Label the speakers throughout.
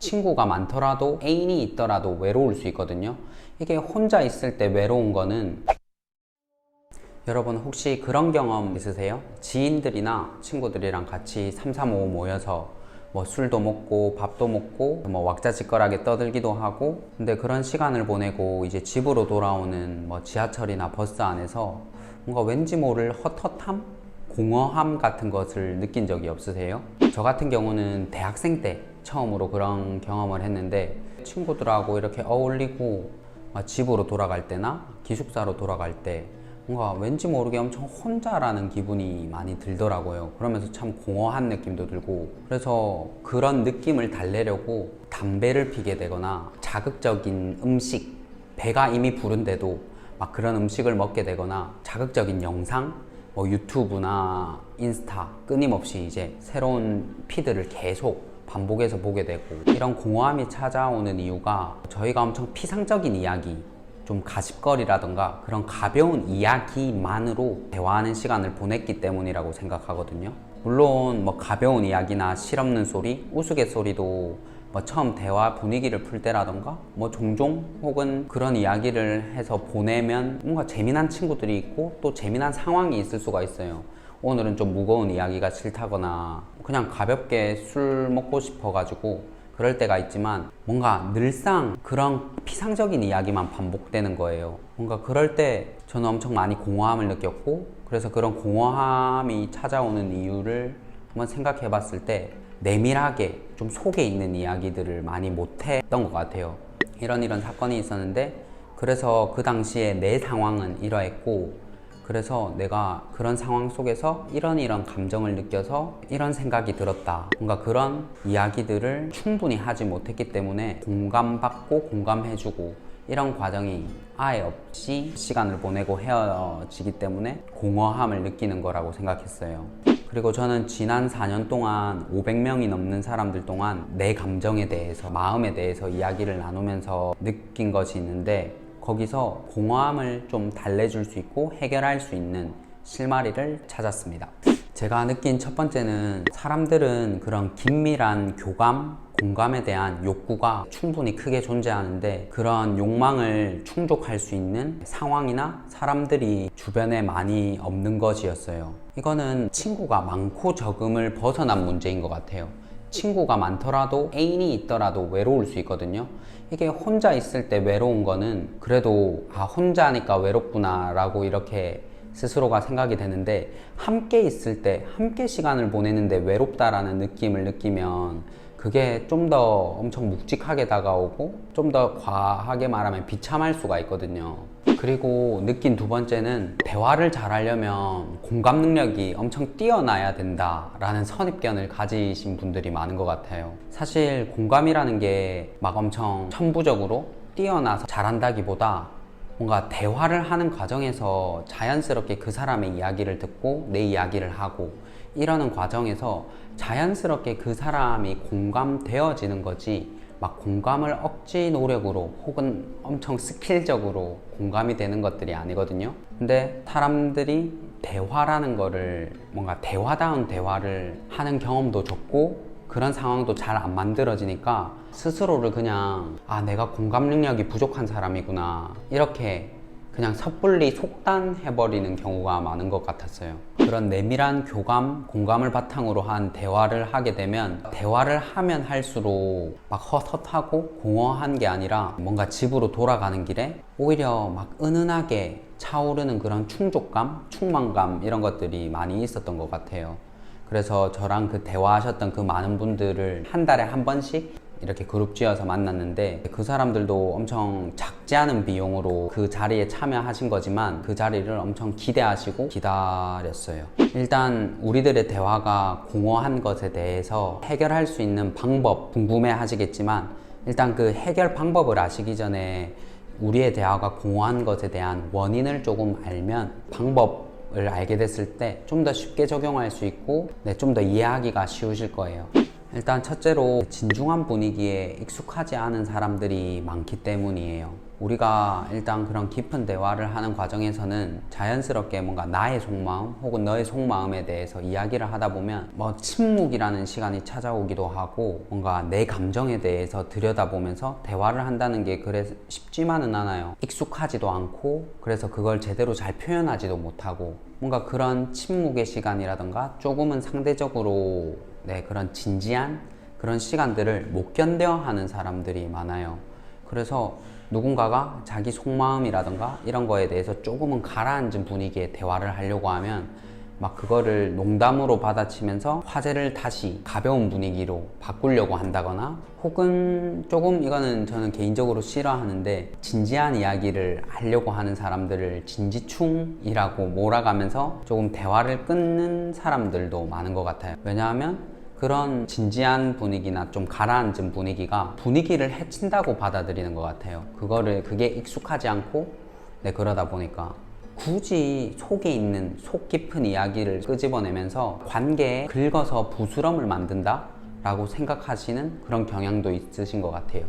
Speaker 1: 친구가 많더라도 애인이 있더라도 외로울 수 있거든요. 이게 혼자 있을 때 외로운 거는, 여러분 혹시 그런 경험 있으세요? 지인들이나 친구들이랑 같이 3, 4, 5 모여서 뭐 술도 먹고 밥도 먹고 뭐 왁자지껄하게 떠들기도 하고, 근데 그런 시간을 보내고 이제 집으로 돌아오는 뭐 지하철이나 버스 안에서 뭔가 왠지 모를 헛헛함? 공허함 같은 것을 느낀 적이 없으세요? 저 같은 경우는 대학생 때 처음으로 그런 경험을 했는데, 친구들하고 이렇게 어울리고 집으로 돌아갈 때나 기숙사로 돌아갈 때 뭔가 왠지 모르게 엄청 혼자라는 기분이 많이 들더라고요. 그러면서 참 공허한 느낌도 들고, 그래서 그런 느낌을 달래려고 담배를 피게 되거나 자극적인 음식, 배가 이미 부른데도 막 그런 음식을 먹게 되거나 자극적인 영상, 뭐 유튜브나 인스타 끊임없이 이제 새로운 피드를 계속 반복해서 보게 되고, 이런 공허함이 찾아오는 이유가 저희가 엄청 피상적인 이야기, 좀 가십거리라던가 그런 가벼운 이야기만으로 대화하는 시간을 보냈기 때문이라고 생각하거든요. 물론 뭐 가벼운 이야기나 실없는 소리, 우스갯소리도 뭐 처음 대화 분위기를 풀 때라던가 뭐 종종 혹은 그런 이야기를 해서 보내면 뭔가 재미난 친구들이 있고 또 재미난 상황이 있을 수가 있어요. 오늘은 좀 무거운 이야기가 싫다거나 그냥 가볍게 술 먹고 싶어가지고 그럴 때가 있지만, 뭔가 늘상 그런 피상적인 이야기만 반복되는 거예요. 뭔가 그럴 때 저는 엄청 많이 공허함을 느꼈고, 그래서 그런 공허함이 찾아오는 이유를 한번 생각해 봤을 때 내밀하게 좀 속에 있는 이야기들을 많이 못했던 것 같아요. 이런 사건이 있었는데, 그래서 그 당시에 내 상황은 이러했고, 그래서 내가 그런 상황 속에서 이런 감정을 느껴서 이런 생각이 들었다, 뭔가 그런 이야기들을 충분히 하지 못했기 때문에 공감받고 공감해주고 이런 과정이 아예 없이 시간을 보내고 헤어지기 때문에 공허함을 느끼는 거라고 생각했어요. 그리고 저는 지난 4년 동안 500명이 넘는 사람들 동안 내 감정에 대해서, 마음에 대해서 이야기를 나누면서 느낀 것이 있는데, 거기서 공허함을 좀 달래줄 수 있고 해결할 수 있는 실마리를 찾았습니다. 제가 느낀 첫 번째는, 사람들은 그런 긴밀한 교감, 공감에 대한 욕구가 충분히 크게 존재하는데, 그런 욕망을 충족할 수 있는 상황이나 사람들이 주변에 많이 없는 것이었어요. 이거는 친구가 많고 적음을 벗어난 문제인 것 같아요. 친구가 많더라도 애인이 있더라도 외로울 수 있거든요. 이게 혼자 있을 때 외로운 거는 그래도 혼자니까 외롭구나 라고 이렇게 스스로가 생각이 되는데, 함께 있을 때, 함께 시간을 보내는데 외롭다라는 느낌을 느끼면 그게 좀 더 엄청 묵직하게 다가오고 좀 더 과하게 말하면 비참할 수가 있거든요. 그리고 느낀 두 번째는, 대화를 잘 하려면 공감 능력이 엄청 뛰어나야 된다라는 선입견을 가지신 분들이 많은 것 같아요. 사실 공감이라는 게 막 엄청 천부적으로 뛰어나서 잘한다기보다 뭔가 대화를 하는 과정에서 자연스럽게 그 사람의 이야기를 듣고 내 이야기를 하고 이러는 과정에서 자연스럽게 그 사람이 공감되어지는 거지, 막 공감을 억지 노력으로 혹은 엄청 스킬적으로 공감이 되는 것들이 아니거든요. 근데 사람들이 대화라는 거를, 뭔가 대화다운 대화를 하는 경험도 적고 그런 상황도 잘 안 만들어지니까 스스로를 그냥 내가 공감 능력이 부족한 사람이구나 이렇게 그냥 섣불리 속단해버리는 경우가 많은 것 같았어요. 그런 내밀한 교감, 공감을 바탕으로 한 대화를 하게 되면, 대화를 하면 할수록 막 헛헛하고 공허한 게 아니라 뭔가 집으로 돌아가는 길에 오히려 막 은은하게 차오르는 그런 충족감, 충만감 이런 것들이 많이 있었던 것 같아요. 그래서 저랑 그 대화하셨던 그 많은 분들을 한 달에 한 번씩 이렇게 그룹 지어서 만났는데, 그 사람들도 엄청 작지 않은 비용으로 그 자리에 참여하신 거지만 그 자리를 엄청 기대하시고 기다렸어요. 일단 우리들의 대화가 공허한 것에 대해서 해결할 수 있는 방법 궁금해 하시겠지만, 일단 그 해결 방법을 아시기 전에 우리의 대화가 공허한 것에 대한 원인을 조금 알면 방법을 알게 됐을 때 좀 더 쉽게 적용할 수 있고 좀 더 이해하기가 쉬우실 거예요. 일단 첫째로 진중한 분위기에 익숙하지 않은 사람들이 많기 때문이에요. 우리가 일단 그런 깊은 대화를 하는 과정에서는 자연스럽게 뭔가 나의 속마음 혹은 너의 속마음에 대해서 이야기를 하다 보면 뭐 침묵이라는 시간이 찾아오기도 하고 뭔가 내 감정에 대해서 들여다보면서 대화를 한다는 게 그래 쉽지만은 않아요. 익숙하지도 않고 그래서 그걸 제대로 잘 표현하지도 못하고 뭔가 그런 침묵의 시간이라던가 조금은 상대적으로 그런 진지한 그런 시간들을 못 견뎌 하는 사람들이 많아요. 그래서 누군가가 자기 속마음이라던가 이런 거에 대해서 조금은 가라앉은 분위기의 대화를 하려고 하면 막 그거를 농담으로 받아치면서 화제를 다시 가벼운 분위기로 바꾸려고 한다거나 혹은 조금 이거는 저는 개인적으로 싫어하는데 진지한 이야기를 하려고 하는 사람들을 진지충이라고 몰아가면서 조금 대화를 끊는 사람들도 많은 것 같아요. 왜냐하면 그런 진지한 분위기나 좀 가라앉은 분위기가 분위기를 해친다고 받아들이는 것 같아요. 그게 익숙하지 않고 그러다 보니까 굳이 속에 있는 속 깊은 이야기를 끄집어내면서 관계에 긁어서 부스럼을 만든다 라고 생각하시는 그런 경향도 있으신 것 같아요.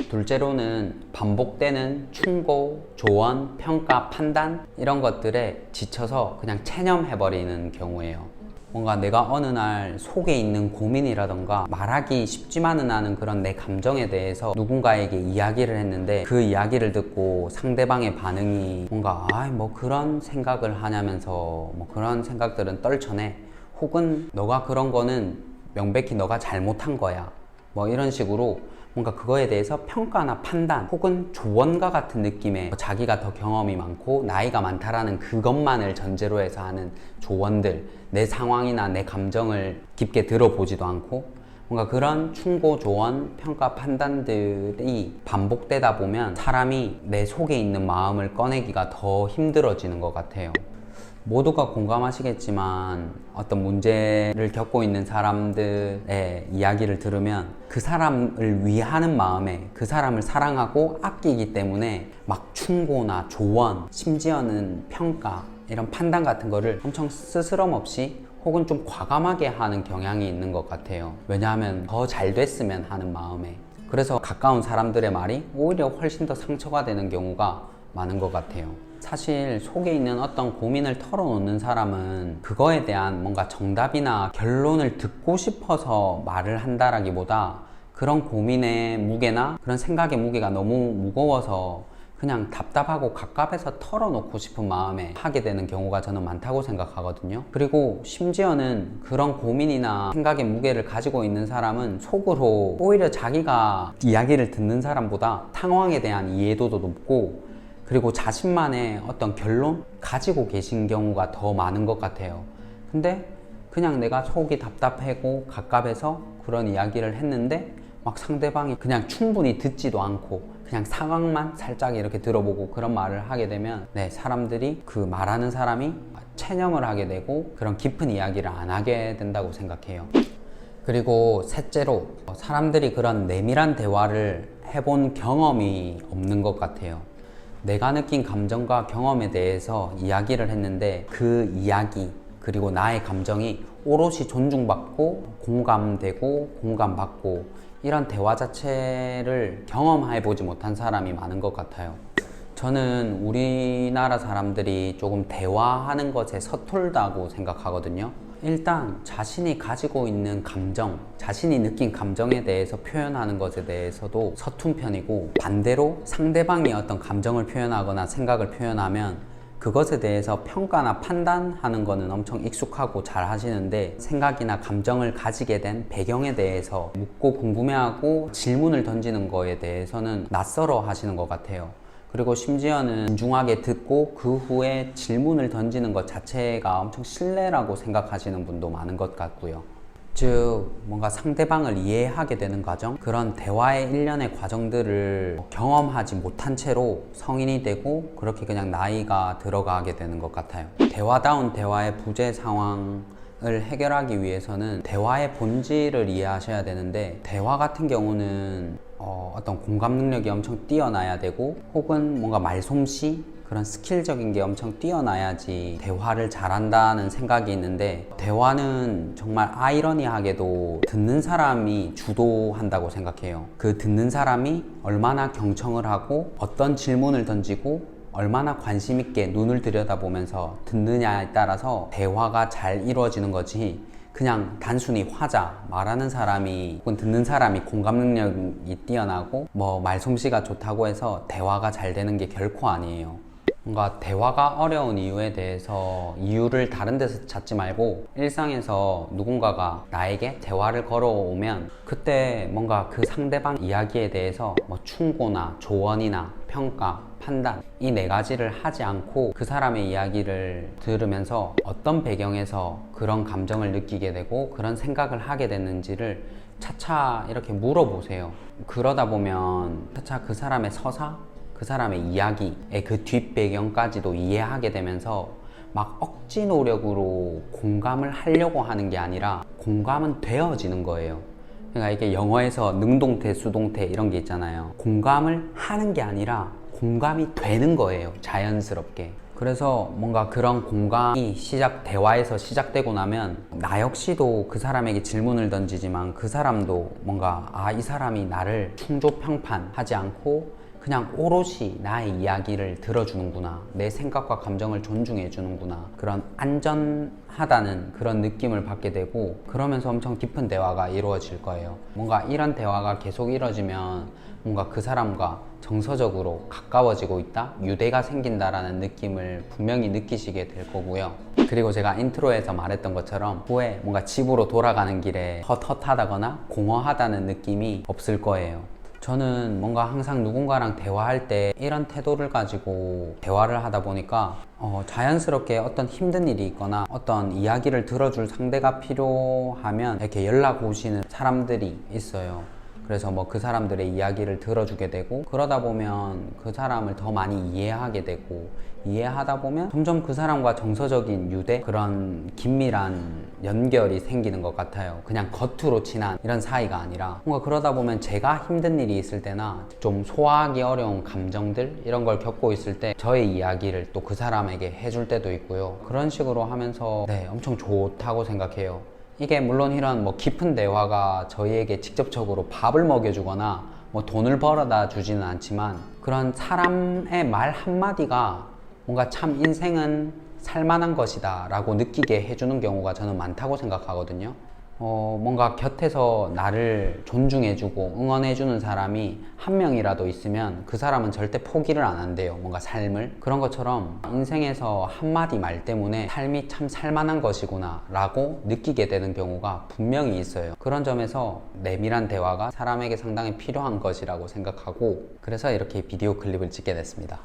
Speaker 1: 둘째로는 반복되는 충고, 조언, 평가, 판단 이런 것들에 지쳐서 그냥 체념해버리는 경우예요. 뭔가 내가 어느 날 속에 있는 고민이라던가 말하기 쉽지만은 않은 그런 내 감정에 대해서 누군가에게 이야기를 했는데 그 이야기를 듣고 상대방의 반응이 뭔가 뭐 그런 생각을 하냐면서 뭐 그런 생각들은 떨쳐내 혹은 너가 그런 거는 명백히 너가 잘못한 거야 뭐 이런 식으로 뭔가 그거에 대해서 평가나 판단 혹은 조언과 같은 느낌의 자기가 더 경험이 많고 나이가 많다라는 그것만을 전제로 해서 하는 조언들, 내 상황이나 내 감정을 깊게 들어보지도 않고 뭔가 그런 충고, 조언, 평가, 판단들이 반복되다 보면 사람이 내 속에 있는 마음을 꺼내기가 더 힘들어지는 것 같아요. 모두가 공감하시겠지만 어떤 문제를 겪고 있는 사람들의 이야기를 들으면 그 사람을 위하는 마음에 그 사람을 사랑하고 아끼기 때문에 막 충고나 조언, 심지어는 평가 이런 판단 같은 거를 엄청 스스럼 없이 혹은 좀 과감하게 하는 경향이 있는 것 같아요. 왜냐하면 더 잘 됐으면 하는 마음에. 그래서 가까운 사람들의 말이 오히려 훨씬 더 상처가 되는 경우가 많은 것 같아요. 사실 속에 있는 어떤 고민을 털어놓는 사람은 그거에 대한 뭔가 정답이나 결론을 듣고 싶어서 말을 한다라기보다 그런 고민의 무게나 그런 생각의 무게가 너무 무거워서 그냥 답답하고 갑갑해서 털어놓고 싶은 마음에 하게 되는 경우가 저는 많다고 생각하거든요. 그리고 심지어는 그런 고민이나 생각의 무게를 가지고 있는 사람은 속으로 오히려 자기가 이야기를 듣는 사람보다 상황에 대한 이해도도 높고 그리고 자신만의 어떤 결론 가지고 계신 경우가 더 많은 것 같아요. 근데 그냥 내가 속이 답답하고 갑갑해서 그런 이야기를 했는데 막 상대방이 그냥 충분히 듣지도 않고 그냥 상황만 살짝 이렇게 들어보고 그런 말을 하게 되면 사람들이 그 말하는 사람이 체념을 하게 되고 그런 깊은 이야기를 안 하게 된다고 생각해요. 그리고 셋째로 사람들이 그런 내밀한 대화를 해본 경험이 없는 것 같아요. 내가 느낀 감정과 경험에 대해서 이야기를 했는데 그 이야기 그리고 나의 감정이 오롯이 존중받고 공감되고 공감받고 이런 대화 자체를 경험해보지 못한 사람이 많은 것 같아요. 저는 우리나라 사람들이 조금 대화하는 것에 서툴다고 생각하거든요. 일단 자신이 가지고 있는 감정, 자신이 느낀 감정에 대해서 표현하는 것에 대해서도 서툰 편이고 반대로 상대방이 어떤 감정을 표현하거나 생각을 표현하면 그것에 대해서 평가나 판단하는 거는 엄청 익숙하고 잘 하시는데 생각이나 감정을 가지게 된 배경에 대해서 묻고 궁금해하고 질문을 던지는 거에 대해서는 낯설어 하시는 것 같아요. 그리고 심지어는 진중하게 듣고 그 후에 질문을 던지는 것 자체가 엄청 신뢰라고 생각하시는 분도 많은 것 같고요. 즉 뭔가 상대방을 이해하게 되는 과정, 그런 대화의 일련의 과정들을 경험하지 못한 채로 성인이 되고 그렇게 그냥 나이가 들어가게 되는 것 같아요. 대화다운 대화의 부재 상황 해결하기 위해서는 대화의 본질을 이해하셔야 되는데, 대화 같은 경우는 어떤 공감 능력이 엄청 뛰어나야 되고, 혹은 뭔가 말솜씨, 그런 스킬적인 게 엄청 뛰어나야지 대화를 잘한다는 생각이 있는데, 대화는 정말 아이러니하게도 듣는 사람이 주도한다고 생각해요. 그 듣는 사람이 얼마나 경청을 하고 어떤 질문을 던지고 얼마나 관심 있게 눈을 들여다보면서 듣느냐에 따라서 대화가 잘 이루어지는 거지, 그냥 단순히 화자, 말하는 사람이 혹은 듣는 사람이 공감 능력이 뛰어나고 뭐 말솜씨가 좋다고 해서 대화가 잘 되는 게 결코 아니에요. 뭔가 대화가 어려운 이유에 대해서 이유를 다른 데서 찾지 말고, 일상에서 누군가가 나에게 대화를 걸어오면 그때 뭔가 그 상대방 이야기에 대해서 뭐 충고나 조언이나 평가, 판단, 이 네 가지를 하지 않고 그 사람의 이야기를 들으면서 어떤 배경에서 그런 감정을 느끼게 되고 그런 생각을 하게 됐는지를 차차 이렇게 물어보세요. 그러다 보면 차차 그 사람의 서사, 그 사람의 이야기의 그 뒷배경까지도 이해하게 되면서 막 억지 노력으로 공감을 하려고 하는 게 아니라 공감은 되어지는 거예요. 그러니까 이게 영어에서 능동태, 수동태 이런 게 있잖아요. 공감을 하는 게 아니라 공감이 되는 거예요, 자연스럽게. 그래서 뭔가 그런 공감이 대화에서 시작되고 나면 나 역시도 그 사람에게 질문을 던지지만 그 사람도 뭔가 이 사람이 나를 충조평판하지 않고 그냥 오롯이 나의 이야기를 들어주는구나, 내 생각과 감정을 존중해 주는구나, 그런 안전하다는 그런 느낌을 받게 되고, 그러면서 엄청 깊은 대화가 이루어질 거예요. 뭔가 이런 대화가 계속 이루어지면 뭔가 그 사람과 정서적으로 가까워지고 있다, 유대가 생긴다라는 느낌을 분명히 느끼시게 될 거고요. 그리고 제가 인트로에서 말했던 것처럼 후에 뭔가 집으로 돌아가는 길에 헛헛하다거나 공허하다는 느낌이 없을 거예요. 저는 뭔가 항상 누군가랑 대화할 때 이런 태도를 가지고 대화를 하다 보니까 자연스럽게 어떤 힘든 일이 있거나 어떤 이야기를 들어줄 상대가 필요하면 이렇게 연락 오시는 사람들이 있어요. 그래서 뭐 그 사람들의 이야기를 들어주게 되고, 그러다 보면 그 사람을 더 많이 이해하게 되고, 이해하다 보면 점점 그 사람과 정서적인 유대, 그런 긴밀한 연결이 생기는 것 같아요. 그냥 겉으로 친한 이런 사이가 아니라. 뭔가 그러다 보면 제가 힘든 일이 있을 때나 좀 소화하기 어려운 감정들, 이런 걸 겪고 있을 때 저의 이야기를 또 그 사람에게 해줄 때도 있고요. 그런 식으로 하면서 엄청 좋다고 생각해요. 이게 물론 이런 뭐 깊은 대화가 저희에게 직접적으로 밥을 먹여주거나 뭐 돈을 벌어다 주지는 않지만, 그런 사람의 말 한마디가 뭔가 참 인생은 살만한 것이다 라고 느끼게 해주는 경우가 저는 많다고 생각하거든요. 뭔가 곁에서 나를 존중해주고 응원해주는 사람이 한 명이라도 있으면 그 사람은 절대 포기를 안 한대요, 뭔가 삶을. 그런 것처럼 인생에서 한마디 말 때문에 삶이 참 살만한 것이구나 라고 느끼게 되는 경우가 분명히 있어요. 그런 점에서 내밀한 대화가 사람에게 상당히 필요한 것이라고 생각하고, 그래서 이렇게 비디오 클립을 찍게 됐습니다.